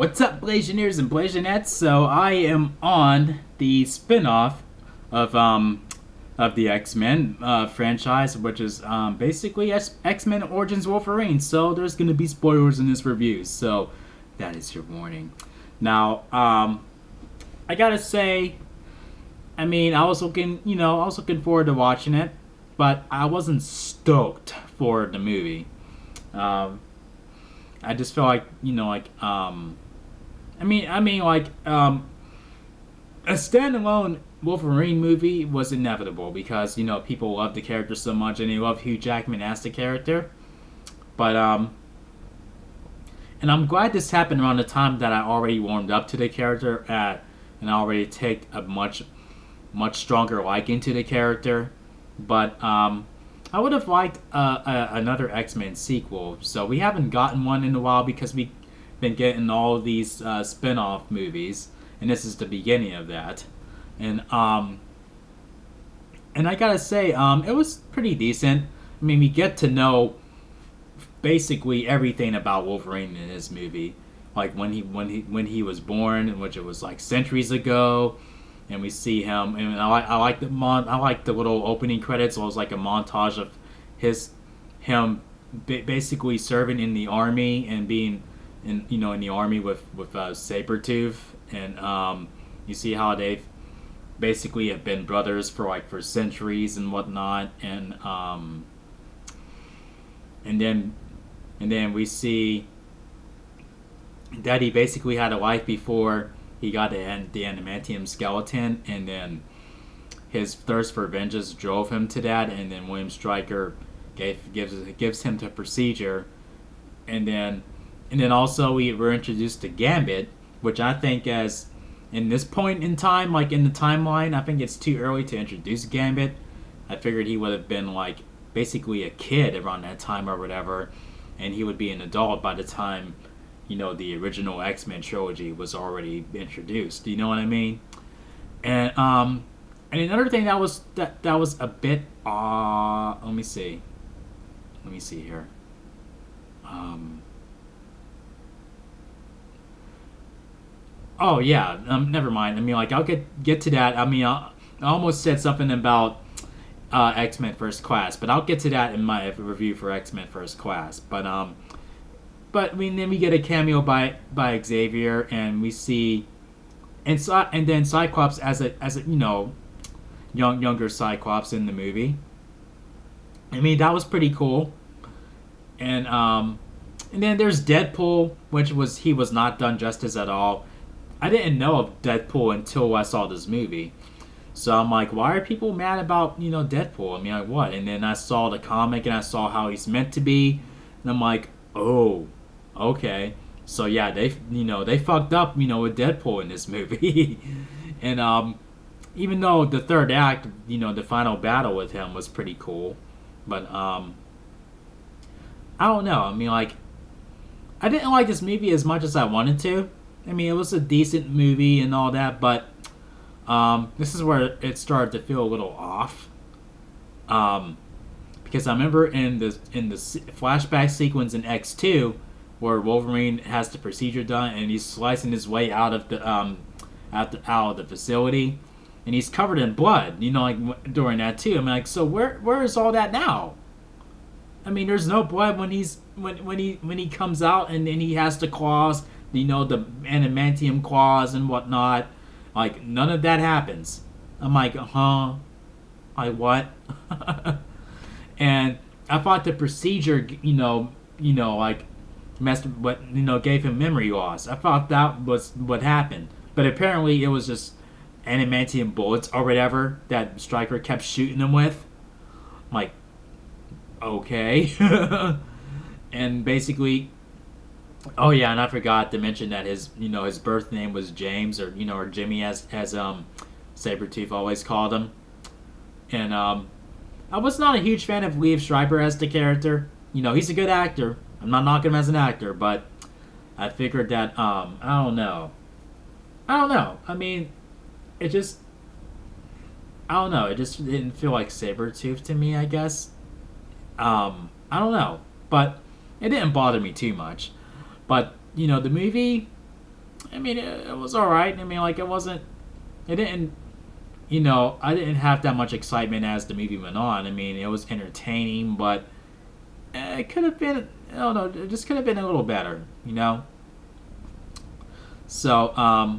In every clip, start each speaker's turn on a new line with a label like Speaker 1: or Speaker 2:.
Speaker 1: What's up, Blasianeers and Blasianettes? So I am on the spin-off of the X-Men franchise, which is basically X-Men Origins Wolverine. So there's gonna be spoilers in this review. So that is your warning. Now, I gotta say, I mean, I was looking forward to watching it, but I wasn't stoked for the movie. Um, I just felt like, a standalone Wolverine movie was inevitable because people love the character so much and they love Hugh Jackman as the character. But and I'm glad this happened around the time that I already warmed up to the character and I already take a much stronger liking to the character. But I would have liked another X-Men sequel. So we haven't gotten one in a while because we've been getting all of these spin-off movies, and this is the beginning of that. And and I gotta say, it was pretty decent. I mean, we get to know basically everything about Wolverine in this movie, like when he was born, which it was like centuries ago, and we see him. And I like the little opening credits. So it was like a montage of him basically serving in the army and being in the army with Sabretooth, and you see how they've basically have been brothers for centuries and whatnot, and then we see that he basically had a life before he got the adamantium skeleton, and then his thirst for vengeance drove him to that, and then William Stryker gives him the procedure, and then also we were introduced to Gambit, which I think as in this point in time, like in the timeline, I think it's too early to introduce Gambit. I figured he would have been like basically a kid around that time or whatever, and he would be an adult by the time the original X-Men trilogy was already introduced. Do you know what I mean? And another thing that was a bit let me see here. Um, oh yeah, never mind. I mean, like I'll get to that. I mean, I almost said something about X-Men First Class, but I'll get to that in my review for X-Men First Class. But I mean, then we get a cameo by Xavier, and we see, and then Cyclops as a younger Cyclops in the movie. I mean, that was pretty cool. And then there's Deadpool, he was not done justice at all. I didn't know of Deadpool until I saw this movie. So I'm like, why are people mad about Deadpool? I mean, like what? And then I saw the comic and I saw how he's meant to be, and I'm like, oh, okay. So yeah, they fucked up with Deadpool in this movie, and even though the third act, the final battle with him was pretty cool, but I don't know. I mean, like, I didn't like this movie as much as I wanted to. I mean, it was a decent movie and all that, but this is where it started to feel a little off. Because I remember in the flashback sequence in X2, where Wolverine has the procedure done and he's slicing his way out of the out of the facility, and he's covered in blood. Like during that too. I'm like, so where is all that now? I mean, there's no blood when he comes out and then he has the claws, the adamantium claws and whatnot. Like none of that happens. I'm like, huh? Like what? And I thought the procedure, like messed, what gave him memory loss. I thought that was what happened, but apparently it was just adamantium bullets or whatever that Stryker kept shooting him with. I'm like, okay. And basically, oh yeah, and I forgot to mention that his birth name was James, or Jimmy, as Sabretooth always called him. And I was not a huge fan of Liev Schreiber as the character. He's a good actor. I'm not knocking him as an actor, but I figured that I don't know. I mean, it just I don't know. It just didn't feel like Sabretooth to me, I guess. I don't know, but it didn't bother me too much. But the movie, I mean, it was all right. I mean, like it wasn't. It didn't. I didn't have that much excitement as the movie went on. I mean, it was entertaining, but it could have been. I don't know. It just could have been a little better. So, I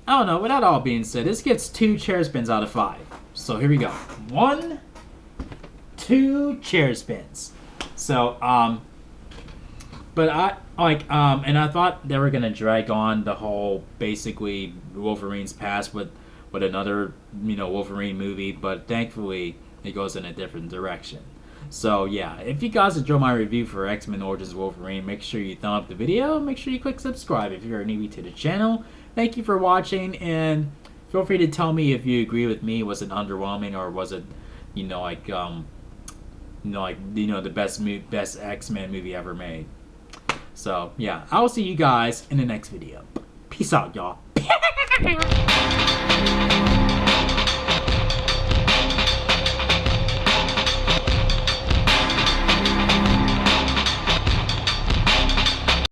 Speaker 1: don't know. With that all being said, this gets 2 chair spins out of 5. So here we go. 1, 2 chair spins. So, but and I thought they were gonna drag on the whole basically Wolverine's past with another Wolverine movie, but thankfully it goes in a different direction. So yeah, if you guys enjoyed my review for X-Men Origins Wolverine, make sure you thumb up the video. Make sure you click subscribe if you're a newbie to the channel. Thank you for watching, and feel free to tell me if you agree with me. Was it underwhelming, or was it, the best X-Men movie ever made? So yeah, I will see you guys in the next video. Peace out, y'all.